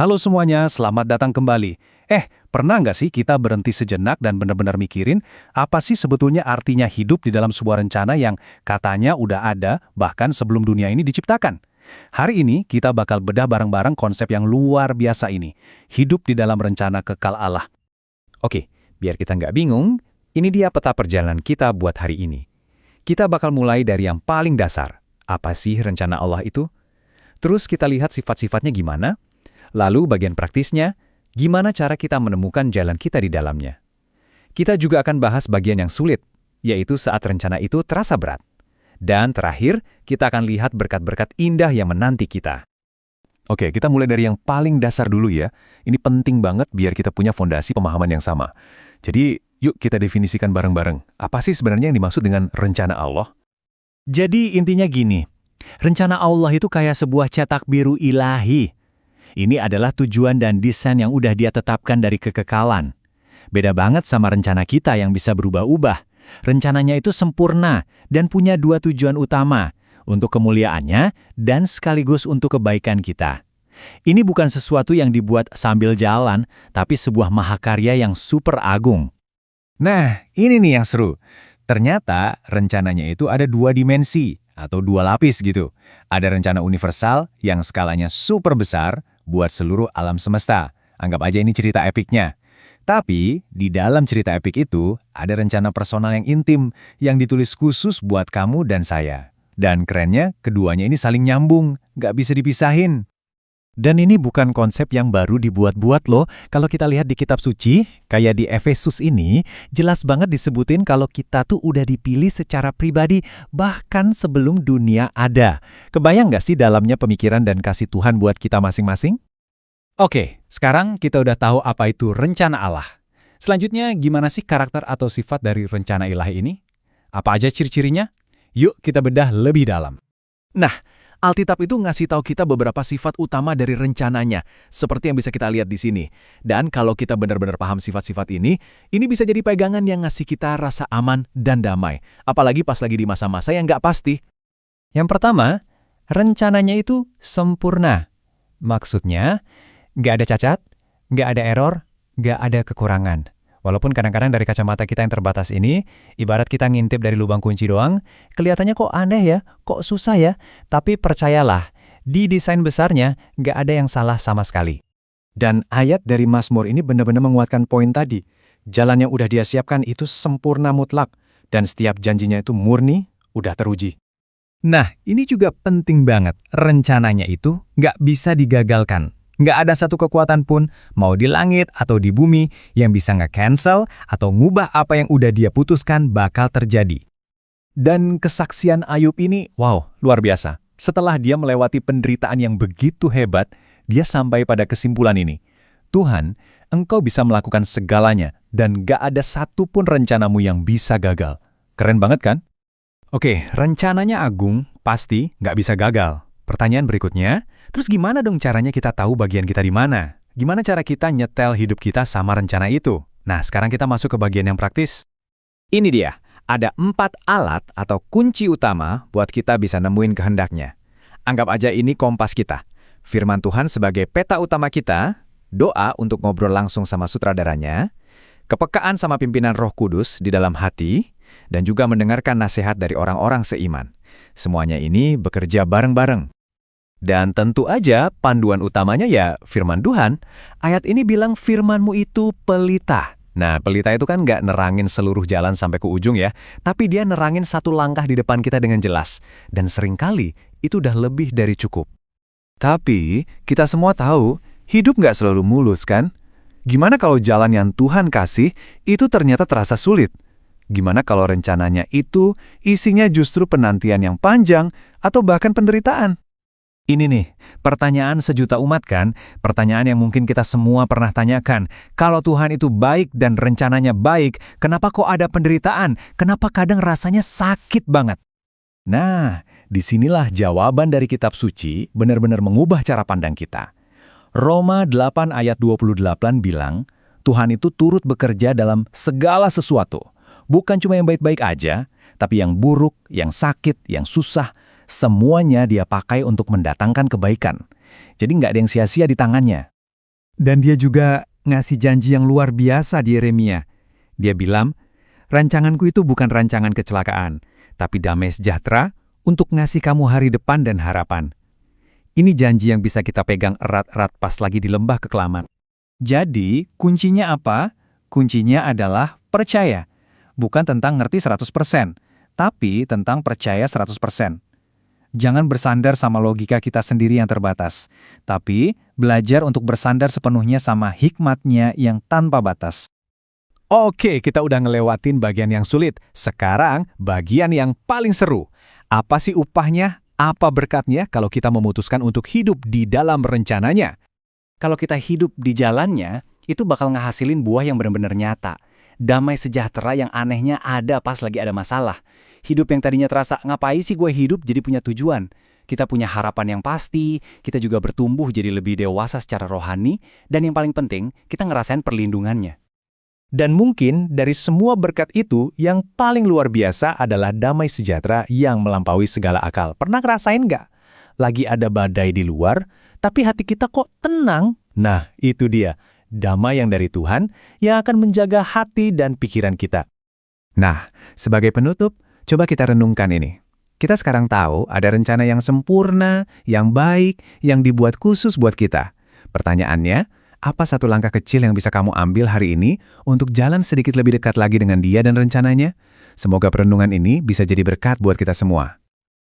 Halo semuanya, selamat datang kembali. Pernah nggak sih kita berhenti sejenak dan benar-benar mikirin apa sih sebetulnya artinya hidup di dalam sebuah rencana yang katanya udah ada bahkan sebelum dunia ini diciptakan? Hari ini kita bakal bedah bareng-bareng konsep yang luar biasa ini, hidup di dalam rencana kekal Allah. Oke, biar kita nggak bingung, ini dia peta perjalanan kita buat hari ini. Kita bakal mulai dari yang paling dasar. Apa sih rencana Allah itu? Terus kita lihat sifat-sifatnya gimana? Lalu bagian praktisnya, gimana cara kita menemukan jalan kita di dalamnya. Kita juga akan bahas bagian yang sulit, yaitu saat rencana itu terasa berat. Dan terakhir, kita akan lihat berkat-berkat indah yang menanti kita. Oke, kita mulai dari yang paling dasar dulu ya. Ini penting banget biar kita punya fondasi pemahaman yang sama. Jadi, yuk kita definisikan bareng-bareng. Apa sih sebenarnya yang dimaksud dengan rencana Allah? Jadi intinya gini, rencana Allah itu kayak sebuah cetak biru ilahi. Ini adalah tujuan dan desain yang udah Dia tetapkan dari kekekalan. Beda banget sama rencana kita yang bisa berubah-ubah. Rencananya itu sempurna dan punya dua tujuan utama, untuk kemuliaannya dan sekaligus untuk kebaikan kita. Ini bukan sesuatu yang dibuat sambil jalan, tapi sebuah mahakarya yang super agung. Nah, ini nih yang seru. Ternyata rencananya itu ada dua dimensi, atau dua lapis gitu. Ada rencana universal yang skalanya super besar buat seluruh alam semesta. Anggap aja ini cerita epiknya. Tapi, di dalam cerita epik itu, ada rencana personal yang intim yang ditulis khusus buat kamu dan saya. Dan kerennya, keduanya ini saling nyambung, nggak bisa dipisahin. Dan ini bukan konsep yang baru dibuat-buat loh. Kalau kita lihat di kitab suci, kayak di Efesus ini, jelas banget disebutin kalau kita tuh udah dipilih secara pribadi, bahkan sebelum dunia ada. Kebayang nggak sih dalamnya pemikiran dan kasih Tuhan buat kita masing-masing? Oke, sekarang kita udah tahu apa itu rencana Allah. Selanjutnya, gimana sih karakter atau sifat dari rencana ilahi ini? Apa aja ciri-cirinya? Yuk kita bedah lebih dalam. Nah, Alkitab itu ngasih tahu kita beberapa sifat utama dari rencananya, seperti yang bisa kita lihat di sini. Dan kalau kita benar-benar paham sifat-sifat ini bisa jadi pegangan yang ngasih kita rasa aman dan damai. Apalagi pas lagi di masa-masa yang nggak pasti. Yang pertama, rencananya itu sempurna. Maksudnya, nggak ada cacat, nggak ada error, nggak ada kekurangan. Walaupun kadang-kadang dari kacamata kita yang terbatas ini, ibarat kita ngintip dari lubang kunci doang, kelihatannya kok aneh ya, kok susah ya. Tapi percayalah, di desain besarnya nggak ada yang salah sama sekali. Dan ayat dari Mazmur ini benar-benar menguatkan poin tadi. Jalan yang udah Dia siapkan itu sempurna mutlak, dan setiap janjinya itu murni, udah teruji. Nah, ini juga penting banget. Rencananya itu nggak bisa digagalkan. Nggak ada satu kekuatan pun, mau di langit atau di bumi, yang bisa nge-cancel atau ngubah apa yang udah Dia putuskan bakal terjadi. Dan kesaksian Ayub ini, wow, luar biasa. Setelah dia melewati penderitaan yang begitu hebat, dia sampai pada kesimpulan ini. Tuhan, Engkau bisa melakukan segalanya, dan nggak ada satupun rencanamu yang bisa gagal. Keren banget kan? Oke, rencananya agung, pasti nggak bisa gagal. Pertanyaan berikutnya, terus gimana dong caranya kita tahu bagian kita di mana? Gimana cara kita nyetel hidup kita sama rencana itu? Nah, sekarang kita masuk ke bagian yang praktis. Ini dia, ada 4 alat atau kunci utama buat kita bisa nemuin kehendaknya. Anggap aja ini kompas kita. Firman Tuhan sebagai peta utama kita, doa untuk ngobrol langsung sama sutradaranya, kepekaan sama pimpinan Roh Kudus di dalam hati, dan juga mendengarkan nasihat dari orang-orang seiman. Semuanya ini bekerja bareng-bareng. Dan tentu aja panduan utamanya ya firman Tuhan. Ayat ini bilang firman-Mu itu pelita. Nah, pelita itu kan nggak nerangin seluruh jalan sampai ke ujung ya, tapi dia nerangin satu langkah di depan kita dengan jelas. Dan seringkali itu udah lebih dari cukup. Tapi kita semua tahu, hidup nggak selalu mulus kan? Gimana kalau jalan yang Tuhan kasih itu ternyata terasa sulit? Gimana kalau rencananya itu isinya justru penantian yang panjang atau bahkan penderitaan? Ini nih, pertanyaan sejuta umat kan? Pertanyaan yang mungkin kita semua pernah tanyakan. Kalau Tuhan itu baik dan rencananya baik, kenapa kok ada penderitaan? Kenapa kadang rasanya sakit banget? Nah, disinilah jawaban dari kitab suci benar-benar mengubah cara pandang kita. Roma 8 ayat 28 bilang, Tuhan itu turut bekerja dalam segala sesuatu. Bukan cuma yang baik-baik aja, tapi yang buruk, yang sakit, yang susah, semuanya Dia pakai untuk mendatangkan kebaikan. Jadi nggak ada yang sia-sia di tangannya. Dan dia juga ngasih janji yang luar biasa di Yeremia. Dia bilang, rancanganku itu bukan rancangan kecelakaan, tapi damai sejahtera untuk ngasih kamu hari depan dan harapan. Ini janji yang bisa kita pegang erat-erat pas lagi di lembah kekelaman. Jadi, kuncinya apa? Kuncinya adalah percaya. Bukan tentang ngerti 100%, tapi tentang percaya 100%. Jangan bersandar sama logika kita sendiri yang terbatas, tapi belajar untuk bersandar sepenuhnya sama hikmatnya yang tanpa batas. Oke, kita udah ngelewatin bagian yang sulit. Sekarang, bagian yang paling seru. Apa sih upahnya? Apa berkatnya kalau kita memutuskan untuk hidup di dalam rencananya? Kalau kita hidup di jalannya, itu bakal ngehasilin buah yang benar-benar nyata. Damai sejahtera yang anehnya ada pas lagi ada masalah. Hidup yang tadinya terasa, ngapain sih gue hidup, jadi punya tujuan. Kita punya harapan yang pasti, kita juga bertumbuh jadi lebih dewasa secara rohani, dan yang paling penting, kita ngerasain perlindungannya. Dan mungkin dari semua berkat itu, yang paling luar biasa adalah damai sejahtera yang melampaui segala akal. Pernah ngerasain nggak? Lagi ada badai di luar, tapi hati kita kok tenang? Nah, itu dia. Damai yang dari Tuhan yang akan menjaga hati dan pikiran kita. Nah, sebagai penutup, coba kita renungkan ini. Kita sekarang tahu ada rencana yang sempurna, yang baik, yang dibuat khusus buat kita. Pertanyaannya, apa satu langkah kecil yang bisa kamu ambil hari ini untuk jalan sedikit lebih dekat lagi dengan Dia dan rencananya? Semoga perenungan ini bisa jadi berkat buat kita semua.